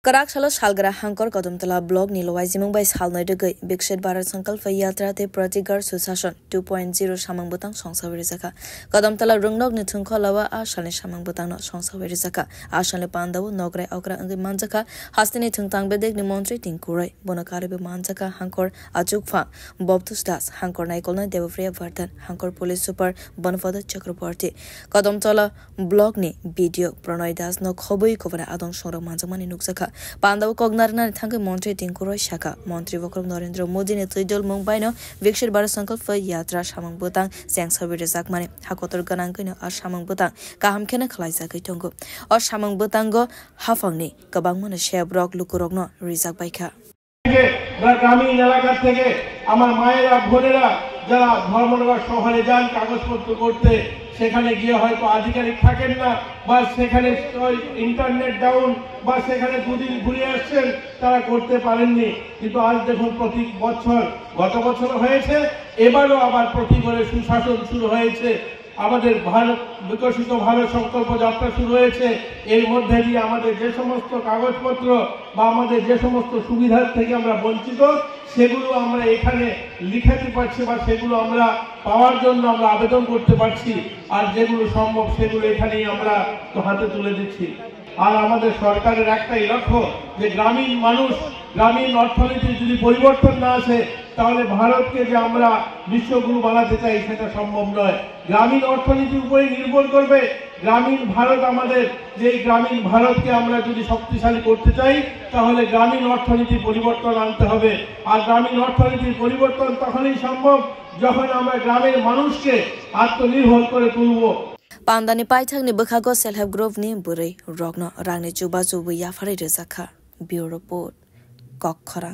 Karak Salo Shalgra Hankor Kodumtala blog Nilowai Zimungbai Salnoi Degui Bikshit Bharat Sankalpa Yatra Te Pratigar Susashan 2.0 Shamang Butang Songsawiri Zaka Kodumtala Rungnog ni Thungkho Lawa Ashane Shamang Butang no Songsawiri Zaka Ashane Pandawu Nograi Okra Angi Manjaka Hastini Thungtang Bedek ni Montri Tinkurai Bonakari Be Manjaka Hankor Achukfa Bobtus Das Hankor Naikolna Devafriya Vardhan Hankor Police Super Bonfada Chakraborty Kodumtala blog ni video Pranay Das no Khobui Kovana Adon Shoro Manjamani Nukzaka Pandaw Kognarna Thanke Montri Tinkuroi Shaka Montri Vokrom Narendra Modi ne Tuidol Mumbai no Vikshit Bharat Sankalpa Yatra Shamang Butang Siang Sabir Zakmani Hakotor Ganangkino or Shamang Butang Kaham Kena Khlaisa Kitongo or Shamang Butango Hafangni Kabangmana Shebrok Lukurogno Rizak Baika গ্রামীণ এলাকা থেকে আমার মায়েরা বোনেরা যারা ধর্মনগর শহরে যান কাগজপত্র করতে সেখানে গিয়ে হয়তো আধিকারিক থাকেন না বা সেখানে ইন্টারনেট ডাউন বা সেখানে দুদিন ঘুরে আসছেন তারা করতে পারেননি কিন্তু আজ দেখুন প্রতি বছর গত বছর হয়েছে এবারও আবার প্রতি করে সুশাসন শুরু হয়েছে আমাদের ভারত বিকশিত ভারত সংকল্প যাত্রা শুরু হয়েছে এর মধ্যে দিয়ে আমাদের যে সমস্ত কাগজপত্র বা আমাদের যে সমস্ত সুবিধার থেকে আমরা বঞ্চিত সেগুলো আমরা এখানে লিখাতে পারছি বা সেগুলো আমরা পাওয়ার জন্য আমরা আবেদন করতে পারছি আর যেগুলো সম্ভব সেগুলো এখানেই আমরা হাতে তুলে দিচ্ছি আর আমাদের সরকারের একটাই লক্ষ্য যে গ্রামীণ মানুষ গ্রামীণ অর্থনীতির যদি পরিবর্তন না আসে তাহলে ভারতকে যে আমরা বিশ্বগুরু বানাতে চাই সেটা সম্ভব নয় গ্রামীণ অর্থনীতির উপরে নির্ভর করবে গ্রামীণ ভারত আমাদের যে গ্রামীণ ভারতকে আমরা যদি শক্তিশালী করতে চাই তাহলে গ্রামীণ অর্থনীতি পরিবর্তন আনতে হবে আর গ্রামীণ অর্থনীতির পরিবর্তন তখনই সম্ভব যখন আমরা গ্রামের মানুষকে আত্মনির্ভর করে তুলব Pandani Paithak ni Bukhago Self Help Group ni Buri Rogno Rangni Chuba Chubu Yafari Rezaka Bureau Report Kokhara